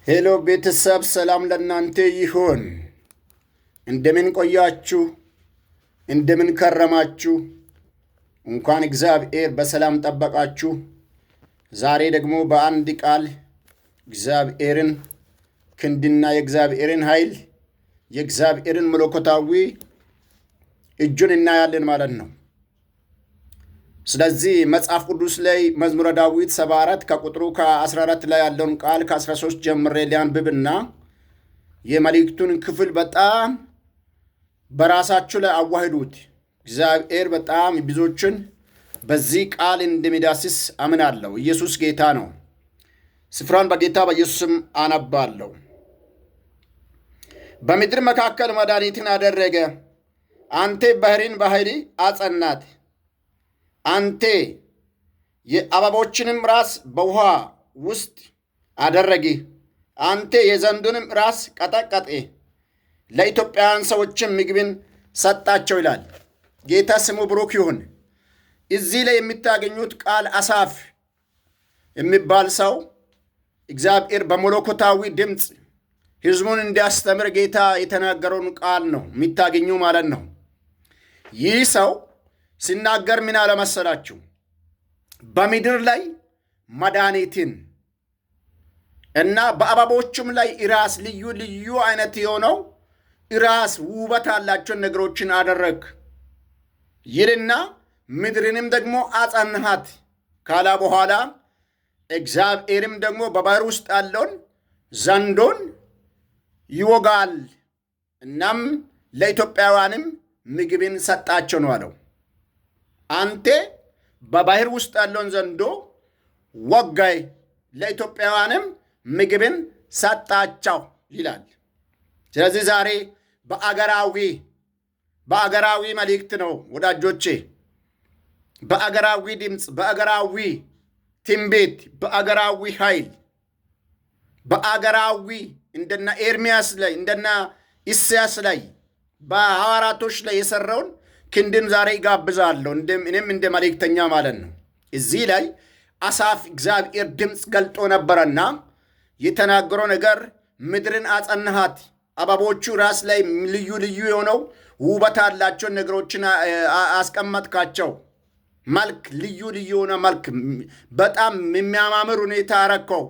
ሄሎ ቤተሰብ ሰላም ለእናንተ ይሁን። እንደምን ቆያችሁ? እንደምን ከረማችሁ? እንኳን እግዚአብሔር በሰላም ጠበቃችሁ። ዛሬ ደግሞ በአንድ ቃል እግዚአብሔርን ክንድና የእግዚአብሔርን ኃይል የእግዚአብሔርን መለኮታዊ እጁን እናያለን ማለት ነው። ስለዚህ መጽሐፍ ቅዱስ ላይ መዝሙረ ዳዊት 74 ከቁጥሩ ከ14 ላይ ያለውን ቃል ከ13 ጀምሬ ሊያንብብና የመልእክቱን ክፍል በጣም በራሳችሁ ላይ አዋህዱት። እግዚአብሔር በጣም ብዙዎችን በዚህ ቃል እንደሚዳስስ አምናለሁ። ኢየሱስ ጌታ ነው። ስፍራን በጌታ በኢየሱስም አነባለሁ። በምድር መካከል መድኃኒትን አደረገ። አንተ ባሕርን በኃይል አጸናት። አንተ የአበቦችንም ራስ በውኃ ውስጥ አደረጊ። አንተ የዘንዱንም ራስ ቀጠቀጤ። ለኢትዮጵያውያን ሰዎችም ምግብን ሰጣቸው ይላል። ጌታ ስሙ ብሩክ ይሁን። እዚህ ላይ የምታገኙት ቃል አሳፍ የሚባል ሰው እግዚአብሔር በመለኮታዊ ድምፅ ሕዝቡን እንዲያስተምር ጌታ የተናገረውን ቃል ነው የሚታገኙ ማለት ነው። ይህ ሰው ሲናገር ምን አለመሰላችሁ? በምድር ላይ መድኃኒትን እና በአበቦቹም ላይ ራስ ልዩ ልዩ አይነት የሆነው ራስ ውበት ያላቸውን ነገሮችን አደረግ ይልና ምድርንም ደግሞ አጸንሃት ካላ በኋላ እግዚአብሔርም ደግሞ በባሕር ውስጥ ያለውን ዘንዶን ይወጋል። እናም ለኢትዮጵያውያንም ምግብን ሰጣቸው ነው አለው። አንተ በባሕር ውስጥ ያለውን ዘንዶ ወጋይ፣ ለኢትዮጵያውያንም ምግብን ሰጣቸው ይላል። ስለዚህ ዛሬ በአገራዊ መልእክት ነው ወዳጆቼ፣ በአገራዊ ድምፅ፣ በአገራዊ ትንቢት፣ በአገራዊ ኃይል፣ በአገራዊ እንደና ኤርምያስ ላይ እንደና ኢሳያስ ላይ በሐዋርያቶች ላይ የሰራውን ክንድን ዛሬ ይጋብዛለሁ። እኔም እንደ መልእክተኛ ማለት ነው። እዚህ ላይ አሳፍ እግዚአብሔር ድምፅ ገልጦ ነበረና የተናገረው ነገር ምድርን አጸናሃት፣ አበቦቹ ራስ ላይ ልዩ ልዩ የሆነው ውበት ያላቸውን ነገሮችን አስቀመጥካቸው፣ መልክ ልዩ ልዩ የሆነ መልክ በጣም የሚያማምር ሁኔታ አረከው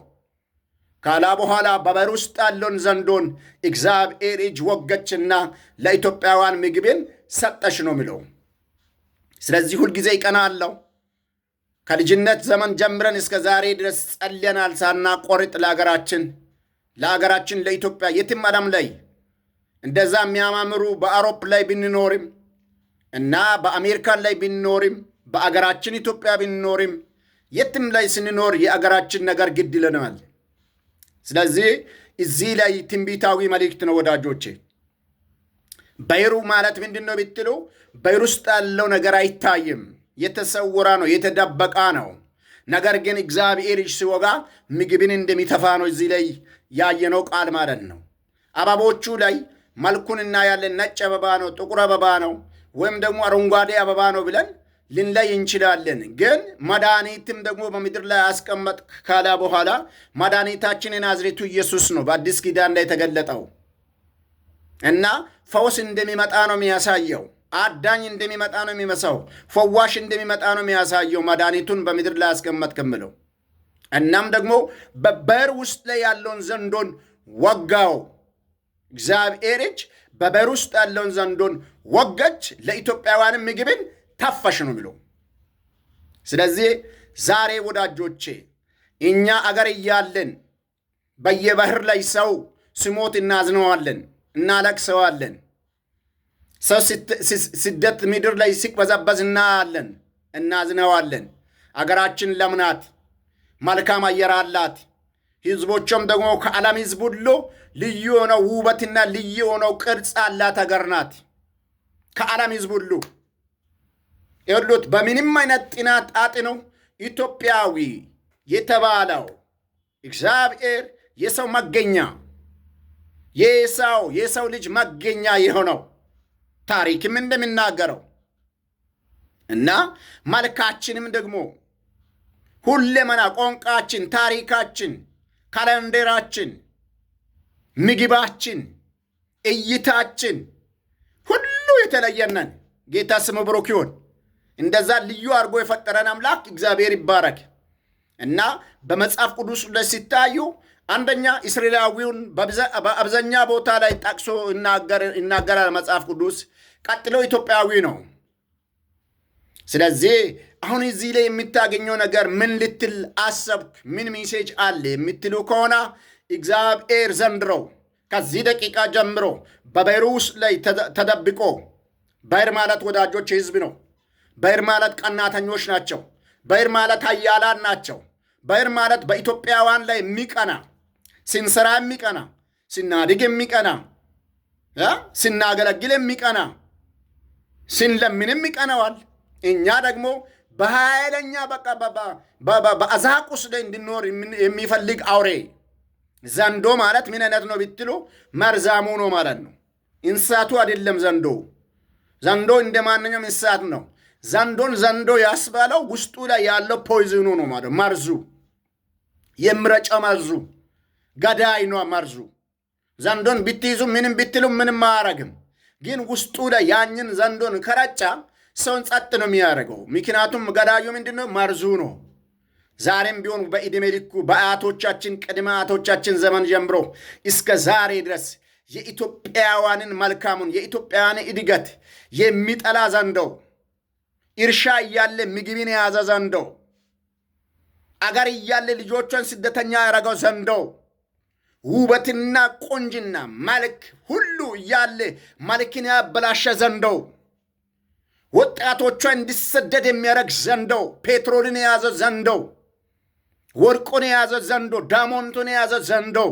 ካላ በኋላ በባሕር ውስጥ ያለውን ዘንዶን እግዚአብሔር እጅ ወገችና ለኢትዮጵያውያን ምግብን ሰጠሽ ነው የሚለው። ስለዚህ ሁልጊዜ ይቀናለው። ከልጅነት ዘመን ጀምረን እስከ ዛሬ ድረስ ጸልየናል ሳናቆርጥ ለአገራችን ለኢትዮጵያ የትም ዓለም ላይ እንደዛ የሚያማምሩ በአውሮፕ ላይ ብንኖርም እና በአሜሪካን ላይ ብንኖርም በአገራችን ኢትዮጵያ ብንኖርም የትም ላይ ስንኖር የአገራችን ነገር ግድ ይለናል። ስለዚህ እዚህ ላይ ትንቢታዊ መልእክት ነው ወዳጆቼ። ባሕሩ ማለት ምንድን ነው ብትሉ፣ ባሕር ውስጥ ያለው ነገር አይታይም፣ የተሰወረ ነው፣ የተደበቀ ነው። ነገር ግን እግዚአብሔር እጅ ሲወጋ ምግብን እንደሚተፋ ነው እዚህ ላይ ያየነው ቃል ማለት ነው። አበቦቹ ላይ መልኩን እናያለን። ነጭ አበባ ነው፣ ጥቁር አበባ ነው፣ ወይም ደግሞ አረንጓዴ አበባ ነው ብለን ልንለይ እንችላለን። ግን መድኃኒትም ደግሞ በምድር ላይ አስቀመጥ ካላ በኋላ መድኃኒታችን የናዝሬቱ ኢየሱስ ነው በአዲስ ኪዳን ላይ የተገለጠው እና ፈውስ እንደሚመጣ ነው የሚያሳየው። አዳኝ እንደሚመጣ ነው የሚመሳው። ፈዋሽ እንደሚመጣ ነው የሚያሳየው። መድኃኒቱን በምድር ላይ አስቀመጥ ከምለው እናም ደግሞ በባሕር ውስጥ ላይ ያለውን ዘንዶን ወጋው። እግዚአብሔር እጅ በባሕር ውስጥ ያለውን ዘንዶን ወገች፣ ለኢትዮጵያውያንም ምግብን ታፈሽ ነው የሚለው። ስለዚህ ዛሬ ወዳጆቼ እኛ አገር እያለን በየባሕር ላይ ሰው ሲሞት እናዝነዋለን፣ እናለቅሰዋለን። ሰው ስደት ምድር ላይ ሲቅበዘበዝ እናያለን፣ እናዝነዋለን። አገራችን ለምናት፣ መልካም አየር አላት። ሕዝቦቿም ደግሞ ከዓለም ሕዝብ ሁሉ ልዩ የሆነው ውበትና ልዩ የሆነው ቅርጽ አላት አገር ናት። ከዓለም ሕዝብ ሁሉ ይሉት በምንም አይነት ጥናት አጥነው ኢትዮጵያዊ የተባለው እግዚአብሔር የሰው መገኛ የሰው ልጅ መገኛ የሆነው ታሪክም እንደሚናገረው እና መልካችንም ደግሞ ሁለመና ቋንቋችን፣ ታሪካችን፣ ካላንደራችን ምግባችን፣ እይታችን ሁሉ የተለየነን። ጌታ ስሙ ብሩክ ይሁን። እንደዛ ልዩ አድርጎ የፈጠረን አምላክ እግዚአብሔር ይባረክ። እና በመጽሐፍ ቅዱስ ላይ ሲታዩ አንደኛ እስራኤላዊውን በአብዛኛ ቦታ ላይ ጠቅሶ ይናገራል መጽሐፍ ቅዱስ። ቀጥሎ ኢትዮጵያዊ ነው። ስለዚህ አሁን እዚህ ላይ የምታገኘው ነገር ምን ልትል አሰብክ? ምን ሜሴጅ አለ የምትሉ ከሆነ እግዚአብሔር ዘንድሮ ከዚህ ደቂቃ ጀምሮ በባሕር ውስጥ ላይ ተደብቆ፣ ባሕር ማለት ወዳጆች ሕዝብ ነው። ባሕር ማለት ቀናተኞች ናቸው። ባሕር ማለት ኃያላን ናቸው። ባሕር ማለት በኢትዮጵያውያን ላይ የሚቀና፣ ስንሰራ የሚቀና፣ ስናድግ የሚቀና፣ ስናገለግል የሚቀና፣ ስንለምንም ይቀናዋል። እኛ ደግሞ በኃይለኛ በአዛቅ ውስጥ ላይ እንድኖር የሚፈልግ አውሬ ዘንዶ ማለት ምን አይነት ነው ብትሉ መርዛሙ ነው ማለት ነው። እንስሳቱ አይደለም ዘንዶ። ዘንዶ እንደ ማንኛውም እንስሳት ነው። ዘንዶ ያስባለው ውስጡ ላይ ያለው ፖይዝኑ ነው ማለት መርዙ፣ የምረጫው መርዙ፣ ገዳይ ነው መርዙ። ዘንዶን ብትይዙ ምንም ብትሉ ምንም አያረግም። ግን ውስጡ ላይ ያኝን ዘንዶን ከረጫ ሰውን ጸጥ ነው የሚያደርገው። ምክንያቱም ገዳዩ ምንድን ነው? መርዙ ነው። ዛሬም ቢሆን በዕድሜ ልኩ በአያቶቻችን ቅድመ አያቶቻችን ዘመን ጀምሮ እስከ ዛሬ ድረስ የኢትዮጵያውያንን መልካሙን የኢትዮጵያውያን እድገት የሚጠላ ዘንዶው፣ እርሻ እያለ ምግብን የያዘ ዘንዶው፣ አገር እያለ ልጆቿን ስደተኛ ያደረገው ዘንዶው፣ ውበትና ቆንጅና መልክ ሁሉ እያለ መልክን ያበላሸ ዘንዶው፣ ወጣቶቿ እንዲሰደድ የሚያደርግ ዘንዶው፣ ፔትሮልን የያዘ ዘንዶው፣ ወርቁን የያዘ ዘንዶ፣ ዳሞንቱን የያዘ ዘንዶው፣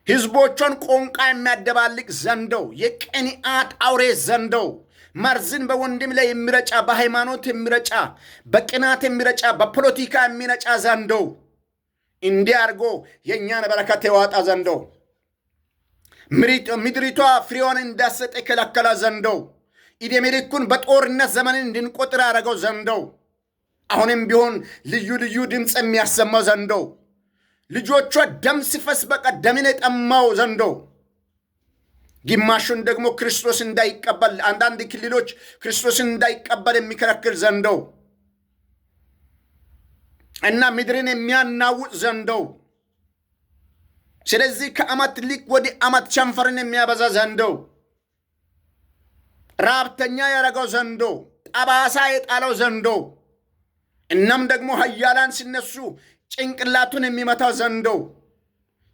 ሕዝቦቿን ቆንቃ የሚያደባልቅ ዘንዶው፣ የቅንዓት አውሬ ዘንዶው፣ መርዝን በወንድም ላይ የሚረጫ፣ በሃይማኖት የሚረጫ፣ በቅናት የሚረጫ፣ በፖለቲካ የሚረጫ ዘንዶው፣ እንዲህ አድርጎ የእኛን በረከት የዋጣ ዘንዶው፣ ምድሪቷ ፍሬዋን እንዳሰጠ የከለከለ ዘንዶው፣ ዕድሜ ልኩን በጦርነት ዘመንን እንድንቆጥር ያደረገው ዘንዶው፣ አሁንም ቢሆን ልዩ ልዩ ድምፅ የሚያሰማው ዘንዶው፣ ልጆቿ ደም ሲፈስ በቃ ደምን የጠማው ዘንዶው፣ ግማሹን ደግሞ ክርስቶስ እንዳይቀበል አንዳንድ ክልሎች ክርስቶስን እንዳይቀበል የሚከለክል ዘንዶው እና ምድርን የሚያናውጥ ዘንዶው፣ ስለዚህ ከዓመት ልክ ወደ ዓመት ቸንፈርን የሚያበዛ ዘንዶው፣ ራብተኛ ያደረገው ዘንዶ፣ ጠባሳ የጣለው ዘንዶ፣ እናም ደግሞ ኃያላን ሲነሱ ጭንቅላቱን የሚመታው ዘንዶ፣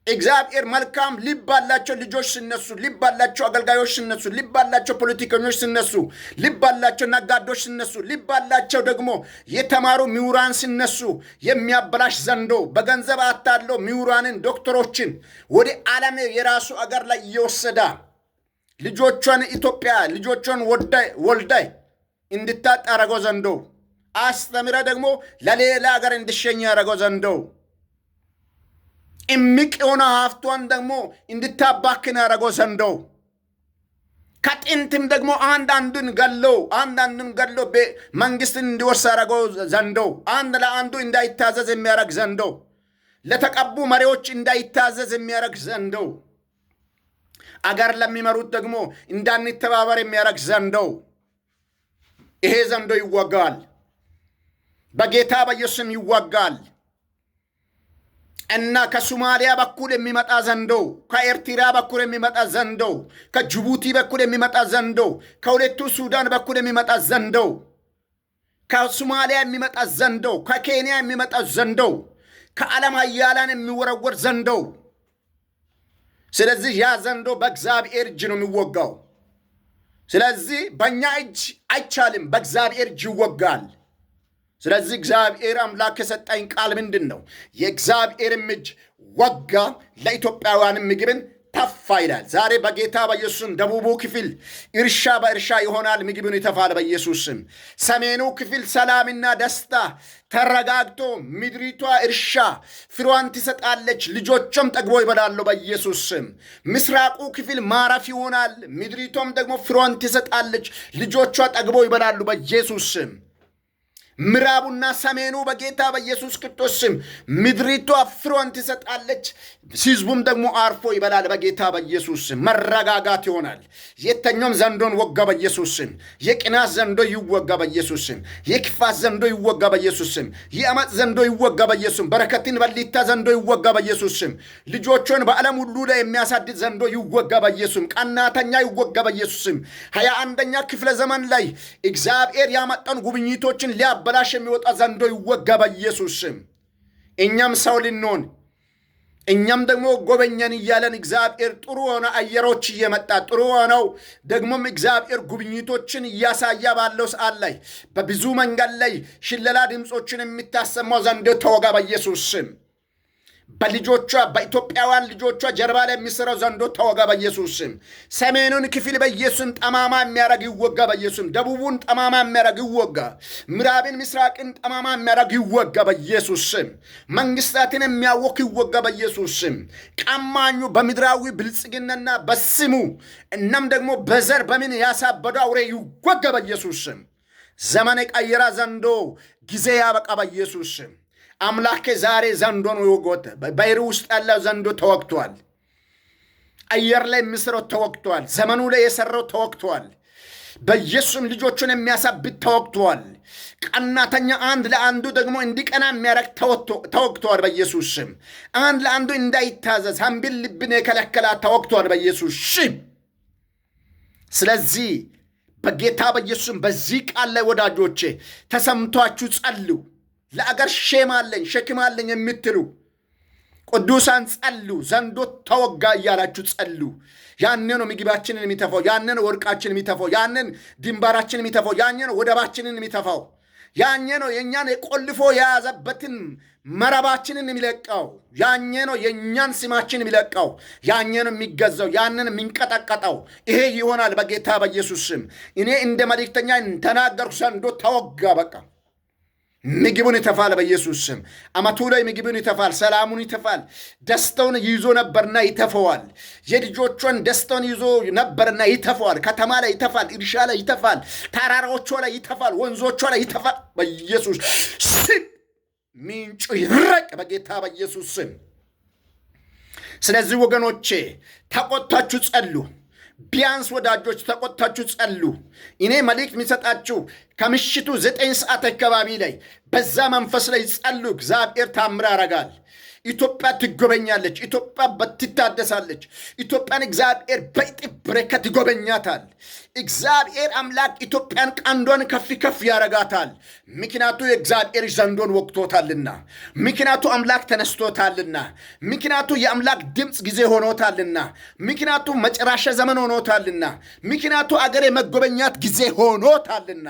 እግዚአብሔር መልካም ልብ ባላቸው ልጆች ሲነሱ፣ ልብ ባላቸው አገልጋዮች ሲነሱ፣ ልብ ባላቸው ፖለቲከኞች ሲነሱ፣ ልብ ባላቸው ነጋዶች ሲነሱ፣ ልብ ባላቸው ደግሞ የተማሩ ምሁራን ሲነሱ የሚያበላሽ ዘንዶ፣ በገንዘብ አታለው ምሁራንን ዶክተሮችን ወደ ዓለም የራሱ አገር ላይ እየወሰዳ ልጆቿን ኢትዮጵያ ልጆቿን ወልዳይ እንድታጣ ያደረገው ዘንዶ፣ አስተምረ ደግሞ ለሌላ ሀገር እንድሸኝ ያደረገው ዘንዶ፣ እምቅ የሆነ ሀብቷን ደግሞ እንድታባክን ያደረገው ዘንዶ፣ ከጥንትም ደግሞ አንዳንዱን ገሎ መንግስትን እንዲወርስ ያደረገው ዘንዶ፣ አንድ ለአንዱ እንዳይታዘዝ የሚያደርግ ዘንዶ፣ ለተቀቡ መሪዎች እንዳይታዘዝ የሚያደርግ ዘንዶ፣ አገር ለሚመሩት ደግሞ እንዳንተባበር የሚያደርግ ዘንዶው፣ ይሄ ዘንዶ ይወጋል። በጌታ በኢየሱስም ይወጋል። እና ከሶማሊያ በኩል የሚመጣ ዘንዶ፣ ከኤርትራ በኩል የሚመጣ ዘንዶ፣ ከጅቡቲ በኩል የሚመጣ ዘንዶ፣ ከሁለቱ ሱዳን በኩል የሚመጣ ዘንዶ፣ ከሶማሊያ የሚመጣ ዘንዶ፣ ከኬንያ የሚመጣ ዘንዶ፣ ከዓለም ኃያላን የሚወረወር ዘንዶ። ስለዚህ ያ ዘንዶ በእግዚአብሔር እጅ ነው የሚወጋው። ስለዚህ በእኛ እጅ አይቻልም፣ በእግዚአብሔር እጅ ይወጋል። ስለዚህ እግዚአብሔር አምላክ የሰጠኝ ቃል ምንድን ነው? የእግዚአብሔርም እጅ ወጋ፣ ለኢትዮጵያውያን ምግብን ተፋ ይላል። ዛሬ በጌታ በኢየሱስም ደቡቡ ክፍል እርሻ በእርሻ ይሆናል፣ ምግብን ይተፋል በኢየሱስ ስም። ሰሜኑ ክፍል ሰላምና ደስታ ተረጋግቶ ምድሪቷ እርሻ ፍሬዋን ትሰጣለች፣ ልጆቿም ጠግቦ ይበላሉ በኢየሱስ ስም። ምስራቁ ክፍል ማረፍ ይሆናል፣ ምድሪቷም ደግሞ ፍሬዋን ትሰጣለች፣ ልጆቿ ጠግቦ ይበላሉ በኢየሱስ ስም። ምዕራቡና ሰሜኑ በጌታ በኢየሱስ ክርስቶስ ስም ምድሪቷ ፍሬዋን ትሰጣለች። ሕዝቡም ደግሞ አርፎ ይበላል። በጌታ በኢየሱስ ስም መረጋጋት ይሆናል። የተኛውም ዘንዶን ወጋ በኢየሱስ ስም። የቅናት ዘንዶ ይወጋ በኢየሱስ ስም። የክፋት ዘንዶ ይወጋ በኢየሱስ ስም። የአመፅ ዘንዶ ይወጋ በኢየሱስ ስም። በረከትን በሊታ ዘንዶ ይወጋ በኢየሱስ ስም። ልጆቹን በዓለም ሁሉ ላይ የሚያሳድድ ዘንዶ ይወጋ በኢየሱስ ስም። ቀናተኛ ይወጋ በኢየሱስ ስም። 21ኛ ክፍለ ዘመን ላይ እግዚአብሔር ያመጣን ጉብኝቶችን በላሽ የሚወጣ ዘንዶ ይወጋ በኢየሱስ ስም። እኛም ሰው ልንሆን እኛም ደግሞ ጎበኘን እያለን እግዚአብሔር ጥሩ ሆነ አየሮች እየመጣ ጥሩ ሆነው ደግሞም እግዚአብሔር ጉብኝቶችን እያሳያ ባለው ሰዓት ላይ በብዙ መንገድ ላይ ሽለላ ድምፆችን የሚታሰማው ዘንዶ ተወጋ በኢየሱስ ስም። በልጆቿ በኢትዮጵያውያን ልጆቿ ጀርባ ላይ የሚሰራው ዘንዶ ተወጋ በኢየሱስ ስም። ሰሜኑን ክፍል በኢየሱስም ጠማማ የሚያረግ ይወጋ በኢየሱስ ስም። ደቡቡን ጠማማ የሚያረግ ይወጋ። ምዕራብን ምስራቅን ጠማማ የሚያረግ ይወጋ በኢየሱስ ስም። መንግስታትን የሚያወክ ይወጋ በኢየሱስ ስም። ቀማኙ በምድራዊ ብልጽግናና በስሙ እናም ደግሞ በዘር በምን ያሳበዱ አውሬ ይወጋ በኢየሱስ ስም። ዘመን የቀየረ ዘንዶ ጊዜ ያበቃ በኢየሱስ ስም። አምላኬ ዛሬ ዘንዶን ወጎተ። በባሕር ውስጥ ያለው ዘንዶ ተወግቷል። አየር ላይ የሚሰራው ተወግቷል። ዘመኑ ላይ የሰራው ተወግቷል። በኢየሱስም ልጆቹን የሚያሳብት ተወግቷል። ቀናተኛ አንድ ለአንዱ ደግሞ እንዲቀና የሚያረግ ተወግቷል በኢየሱስ ስም። አንድ ለአንዱ እንዳይታዘዝ ሀምብል ልብን የከለከላ ተወግቷል በኢየሱስ ስም። ስለዚህ በጌታ በኢየሱስም በዚህ ቃል ላይ ወዳጆቼ ተሰምቷችሁ ጸልዩ። ለአገር ሸክም አለኝ የምትሉ ቅዱሳን ጸሉ። ዘንዶ ተወጋ እያላችሁ ጸሉ። ያኔ ነው ምግባችንን የሚተፋው። ያኔ ነው ወርቃችንን የሚተፋው። ያንን ድንባራችንን የሚተፋው። ያኔ ነው ወደባችንን የሚተፋው። ያኔ ነው የእኛን የቆልፎ የያዘበትን መረባችንን የሚለቀው። ያኔ ነው የእኛን ስማችን የሚለቀው። ያኔ ነው የሚገዛው። ያንን የሚንቀጠቀጠው። ይሄ ይሆናል በጌታ በኢየሱስ ስም። እኔ እንደ መልእክተኛ ተናገርኩ። ዘንዶ ተወጋ በቃ። ምግቡን ይተፋል በኢየሱስ ስም። አመቱ ላይ ምግቡን ይተፋል፣ ሰላሙን ይተፋል። ደስታውን ይዞ ነበርና ይተፈዋል። የልጆቿን ደስታውን ይዞ ነበርና ይተፈዋል። ከተማ ላይ ይተፋል፣ እርሻ ላይ ይተፋል፣ ተራራዎቿ ላይ ይተፋል፣ ወንዞቿ ላይ ይተፋል በኢየሱስ ስም። ምንጩ ይረቅ በጌታ በኢየሱስ ስም። ስለዚህ ወገኖቼ ተቆጥታችሁ ጸሉ። ቢያንስ ወዳጆች ተቆጥታችሁ ጸሉ። እኔ መልእክት የሚሰጣችሁ ከምሽቱ 9 ሰዓት አካባቢ ላይ በዛ መንፈስ ላይ ጸሉ። እግዚአብሔር ታምር ያደርጋል። ኢትዮጵያ ትጎበኛለች። ኢትዮጵያ ትታደሳለች። ኢትዮጵያን እግዚአብሔር በእጥፍ በረከት ይጎበኛታል። እግዚአብሔር አምላክ ኢትዮጵያን ቀንዷን ከፍ ከፍ ያረጋታል። ምክንያቱ የእግዚአብሔር ዘንዶን ወቅቶታልና፣ ምክንያቱ አምላክ ተነስቶታልና፣ ምክንያቱ የአምላክ ድምፅ ጊዜ ሆኖታልና፣ ምክንያቱ መጨረሻ ዘመን ሆኖታልና፣ ምክንያቱ አገር የመጎበኛት ጊዜ ሆኖታልና።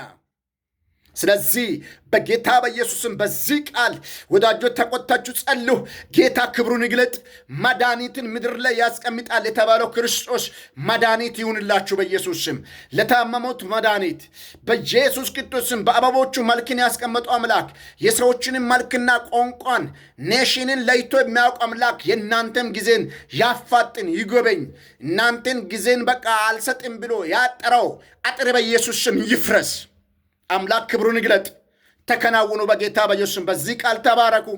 ስለዚህ በጌታ በኢየሱስም በዚህ ቃል ወዳጆች ተቆጥታችሁ ጸልዩ። ጌታ ክብሩን ይግለጥ። መድኃኒትን ምድር ላይ ያስቀምጣል የተባለው ክርስቶስ መድኃኒት ይሁንላችሁ በኢየሱስም። ለታመሙት መድኃኒት በኢየሱስ ክርስቶስም በአበቦቹ መልክን ያስቀመጠው አምላክ የሰዎችንም መልክና ቋንቋን ኔሽንን ለይቶ የሚያውቅ አምላክ የእናንተም ጊዜን ያፋጥን ይጎበኝ። እናንተን ጊዜን በቃ አልሰጥም ብሎ ያጠረው አጥር በኢየሱስም ይፍረስ። አምላክ ክብሩን ይግለጥ። ተከናውኑ በጌታ በኢየሱስም። በዚህ ቃል ተባረኩ።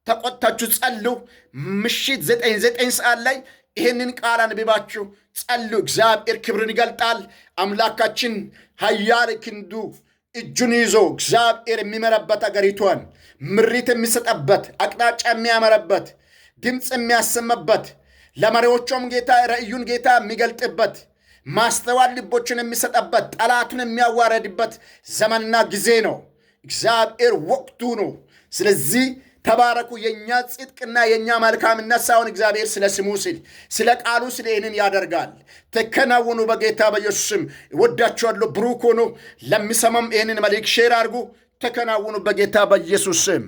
ተቆጥታችሁ ጸሉ። ምሽት 9 ሰዓት ላይ ይህንን ቃል አንብባችሁ ጸሉ። እግዚአብሔር ክብሩን ይገልጣል። አምላካችን ኃያል ክንዱ እጁን ይዞ እግዚአብሔር የሚመረበት አገሪቷን ምሪት የሚሰጠበት አቅጣጫ የሚያመረበት ድምፅ የሚያሰመበት ለመሪዎቹም ጌታ ራእዩን ጌታ የሚገልጥበት ማስተዋል ልቦችን የሚሰጠበት ጠላቱን የሚያዋረድበት ዘመንና ጊዜ ነው። እግዚአብሔር ወቅቱ ነው። ስለዚህ ተባረኩ። የእኛ ጽድቅና የእኛ መልካምነት ሳይሆን እግዚአብሔር ስለ ስሙ ሲል ስለ ቃሉ ስለ ይህንን ያደርጋል። ተከናውኑ በጌታ በኢየሱስም። ወዳችኋለሁ። ብሩክ ሆኖ ለሚሰማም ይህንን መልእክት ሼር አድርጉ። ተከናውኑ በጌታ በኢየሱስም።